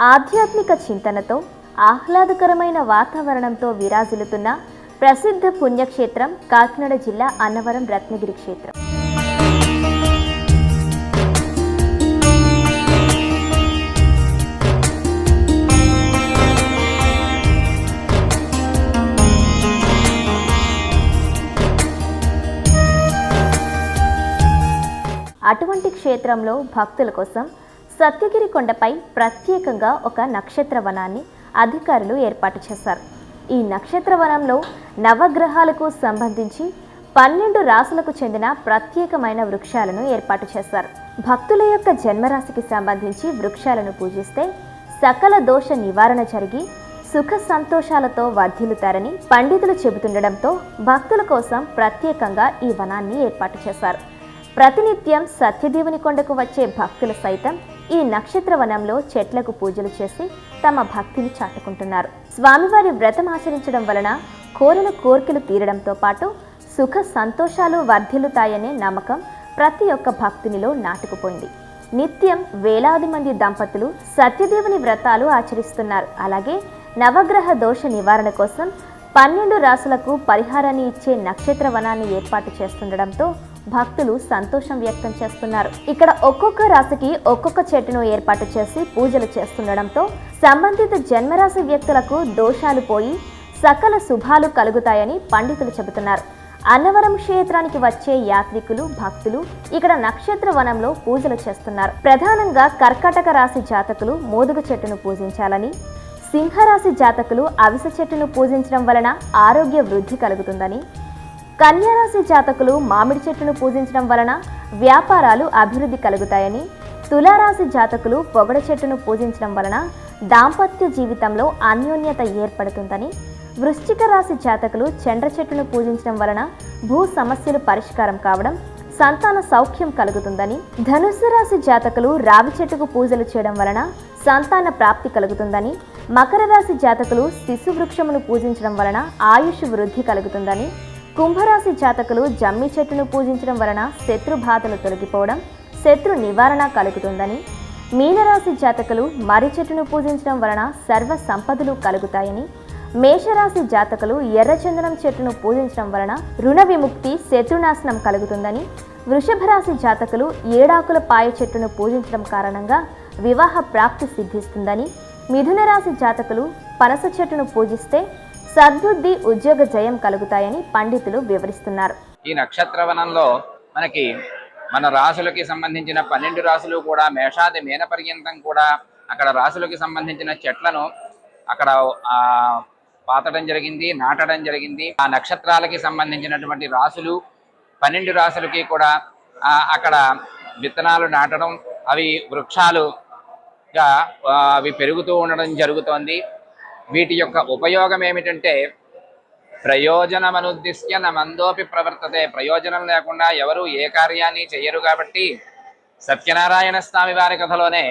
ఆధ్యాత్మిక చింతనతో ఆహ్లాదకరమైన వాతావరణంతో విరాజిల్లుతున్న ప్రసిద్ధ పుణ్యక్షేత్రం కాకినాడ జిల్లా అన్నవరం రత్నగిరి క్షేత్రం. అటువంటి క్షేత్రంలో భక్తుల కోసం సత్యగిరి కొండపై ప్రత్యేకంగా ఒక నక్షత్ర వనాన్ని అధికారులు ఏర్పాటు చేశారు. ఈ నక్షత్ర వనంలో నవగ్రహాలకు సంబంధించి 12 రాశులకు చెందిన ప్రత్యేకమైన వృక్షాలను ఏర్పాటు చేశారు. భక్తుల యొక్క జన్మరాశికి సంబంధించి వృక్షాలను పూజిస్తే సకల దోష నివారణ జరిగి సుఖ సంతోషాలతో వర్ధిల్లుతారని పండితులు చెబుతుండడంతో భక్తుల కోసం ప్రత్యేకంగా ఈ వనాన్ని ఏర్పాటు చేశారు. ప్రతినిత్యం సత్యదేవుని కొండకు వచ్చే భక్తులు సైతం ఈ నక్షత్ర వనంలో చెట్లకు పూజలు చేసి తమ భక్తిని చాటుకుంటున్నారు. స్వామివారి వ్రతం ఆచరించడం వలన కోరిన కోర్కెలు తీరడంతో పాటు సుఖ సంతోషాలు వర్ధిల్లుతాయనే నమ్మకం ప్రతి ఒక్క భక్తునిలో నాటుకుపోయింది. నిత్యం వేలాది మంది దంపతులు సత్యదేవుని వ్రతాలు ఆచరిస్తున్నారు. అలాగే నవగ్రహ దోష నివారణ కోసం 12 రాశులకు పరిహారాన్ని ఇచ్చే నక్షత్ర వనాన్ని ఏర్పాటు చేస్తుండడంతో భక్తులు సంతోషం వ్యక్తం చేస్తున్నారు. ఇక్కడ ఒక్కొక్క రాశికి ఒక్కొక్క చెట్టును ఏర్పాటు చేసి పూజలు చేస్తుండడంతో సంబంధిత జన్మరాశి వ్యక్తులకు దోషాలు పోయి సకల శుభాలు కలుగుతాయని పండితులు చెబుతున్నారు. అన్నవరం క్షేత్రానికి వచ్చే యాత్రికులు భక్తులు ఇక్కడ నక్షత్ర వనంలో పూజలు చేస్తున్నారు. ప్రధానంగా కర్కాటక రాశి జాతకులు మోదుగ చెట్టును పూజించాలని, సింహరాశి జాతకులు అవిసె చెట్టును పూజించడం వలన ఆరోగ్య వృద్ధి కలుగుతుందని, కన్యారాశి జాతకులు మామిడి చెట్టును పూజించడం వలన వ్యాపారాలు అభివృద్ధి కలుగుతాయని, తులారాశి జాతకులు పొగడ చెట్టును పూజించడం వలన దాంపత్య జీవితంలో అన్యోన్యత ఏర్పడుతుందని, వృశ్చిక రాశి జాతకులు చండ్ర చెట్టును పూజించడం వలన భూ సమస్యలు పరిష్కారం కావడం, సంతాన సౌఖ్యం కలుగుతుందని, ధనుస్సు రాశి జాతకులు రావి చెట్టుకు పూజలు చేయడం వలన సంతాన ప్రాప్తి కలుగుతుందని, మకర రాశి జాతకులు శిశు వృక్షమును పూజించడం వలన ఆయుష్ వృద్ధి కలుగుతుందని, కుంభరాశి జాతకులు జమ్మి చెట్టును పూజించడం వలన శత్రు బాధలు తొలగిపోవడం, శత్రు నివారణ కలుగుతుందని, మీనరాశి జాతకులు మర్రి చెట్టును పూజించడం వలన సర్వ సంపదలు కలుగుతాయని, మేషరాశి జాతకులు ఎర్రచందనం చెట్టును పూజించడం వలన రుణ విముక్తి శత్రునాశనం కలుగుతుందని, వృషభ రాశి జాతకులు ఏడాకుల పాయ చెట్టును పూజించడం కారణంగా వివాహ ప్రాప్తి సిద్ధిస్తుందని, మిథున రాశి జాతకులు పనస చెట్టును పూజిస్తే సద్బుద్ధి ఉద్యోగ జయం కలుగుతాయని పండితులు వివరిస్తున్నారు. ఈ నక్షత్ర వనంలో మనకి మన రాశులకి సంబంధించిన 12 రాశులు కూడా మేషాది మీన పర్యంతం కూడా అక్కడ రాశులకి సంబంధించిన చెట్లను అక్కడ పాతడం జరిగింది, నాటడం జరిగింది. ఆ నక్షత్రాలకి సంబంధించినటువంటి రాశులు 12 రాశులకి కూడా అక్కడ విత్తనాలు నాటడం, అవి వృక్షాలుగా అవి పెరుగుతూ ఉండడం జరుగుతోంది. వీటి యొక్క ఉపయోగం ఏమిటంటే ప్రయోజనమనుద్దిశ్య నమందోపి ప్రవర్తతే. ప్రయోజనం లేకుండా ఎవరు ఏ కార్యాన్ని చెయ్యరు కాబట్టి సత్యనారాయణ స్వామి వారి కథలోనే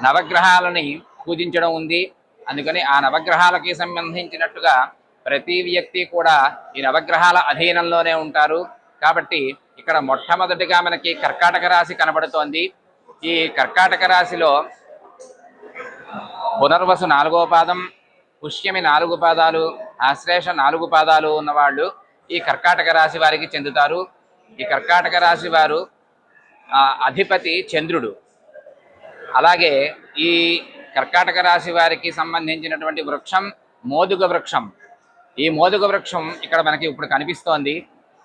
నవగ్రహాలని పూజించడం ఉంది. అందుకని ఆ నవగ్రహాలకి సంబంధించినట్టుగా ప్రతి వ్యక్తి కూడా ఈ నవగ్రహాల అధీనంలోనే ఉంటారు. కాబట్టి ఇక్కడ మొట్టమొదటిగా మనకి కర్కాటక రాశి కనబడుతోంది. ఈ కర్కాటక రాశిలో పునర్వసు 4వ పాదం, పుష్యమి 4 పాదాలు, ఆశ్లేష 4 పాదాలు ఉన్నవాళ్ళు ఈ కర్కాటక రాశి వారికి చెందుతారు. ఈ కర్కాటక రాశి వారు అధిపతి చంద్రుడు. అలాగే ఈ కర్కాటక రాశి వారికి సంబంధించినటువంటి వృక్షం మోదుగ వృక్షం. ఈ మోదుగ వృక్షం ఇక్కడ మనకి ఇప్పుడు కనిపిస్తోంది.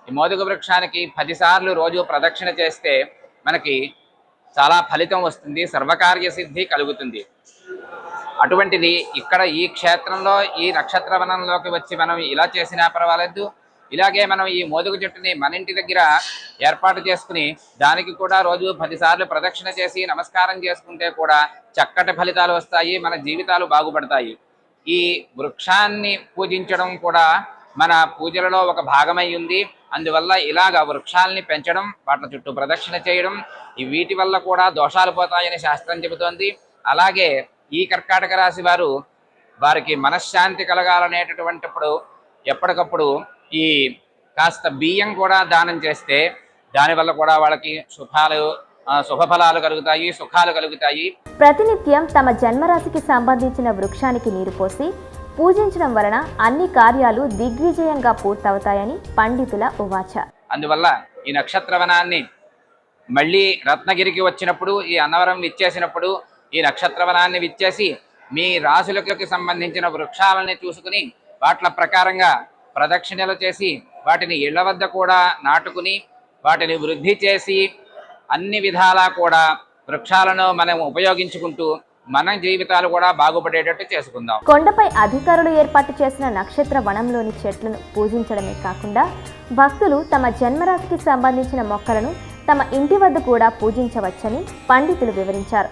ఈ మోదుగ వృక్షానికి 10 సార్లు రోజు ప్రదక్షిణ చేస్తే మనకి చాలా ఫలితం వస్తుంది, సర్వకార్య సిద్ధి కలుగుతుంది. అటువంటిది ఇక్కడ ఈ క్షేత్రంలో ఈ నక్షత్ర వనంలోకి వచ్చి మనం ఇలా చేసినా పర్వాలేదు. ఇలాగే మనం ఈ మోదుగ చెట్టుని మన ఇంటి దగ్గర ఏర్పాటు చేసుకుని దానికి కూడా రోజు 10 సార్లు ప్రదక్షిణ చేసి నమస్కారం చేసుకుంటే కూడా చక్కటి ఫలితాలు వస్తాయి, మన జీవితాలు బాగుపడతాయి. ఈ వృక్షాన్ని పూజించడం కూడా మన పూజలలో ఒక భాగమై ఉంది. అందువల్ల ఇలాగ వృక్షాలని పెంచడం, వాటి చుట్టూ ప్రదక్షిణ చేయడం, వీటి వల్ల కూడా దోషాలు పోతాయని శాస్త్రం చెబుతోంది. అలాగే ఈ కర్కాటక రాశి వారికి మనశ్శాంతి కలగాలనేటటువంటిప్పుడు ఎప్పటికప్పుడు ఈ కాస్త బియ్యం కూడా దానం చేస్తే దానివల్ల కూడా వాళ్ళకి శుభాలు శుభఫలాలు కలుగుతాయి, సుఖాలు కలుగుతాయి. ప్రతినిత్యం తమ జన్మరాశికి సంబంధించిన వృక్షానికి నీరు పోసి పూజించడం వలన అన్ని కార్యాలు దిగ్విజయంగా పూర్తవుతాయని పండితుల ఉవాచ. అందువల్ల ఈ నక్షత్రవనాన్ని మళ్ళీ రత్నగిరికి వచ్చినప్పుడు, ఈ అన్నవరం విచ్చేసినప్పుడు ఈ నక్షత్రవనాన్ని విచ్చేసి మీ రాశులకు సంబంధించిన వృక్షాలని చూసుకుని వాటి ప్రకారంగా ప్రదక్షిణలు చేసి వాటిని ఇళ్ల వద్ద కూడా నాటుకుని వాటిని వృద్ధి చేసి అన్ని విధాలా కూడా వృక్షాలను మనం ఉపయోగించుకుంటూ మన జీవితాలు కూడా బాగుపడేటట్టు చేసుకుందాం. కొండపై అధికారులు ఏర్పాటు చేసిన నక్షత్ర వనంలోని చెట్లను పూజించడమే కాకుండా భక్తులు తమ జన్మరాశికి సంబంధించిన మొక్కలను తమ ఇంటి వద్ద కూడా పూజించవచ్చని పండితులు వివరించారు.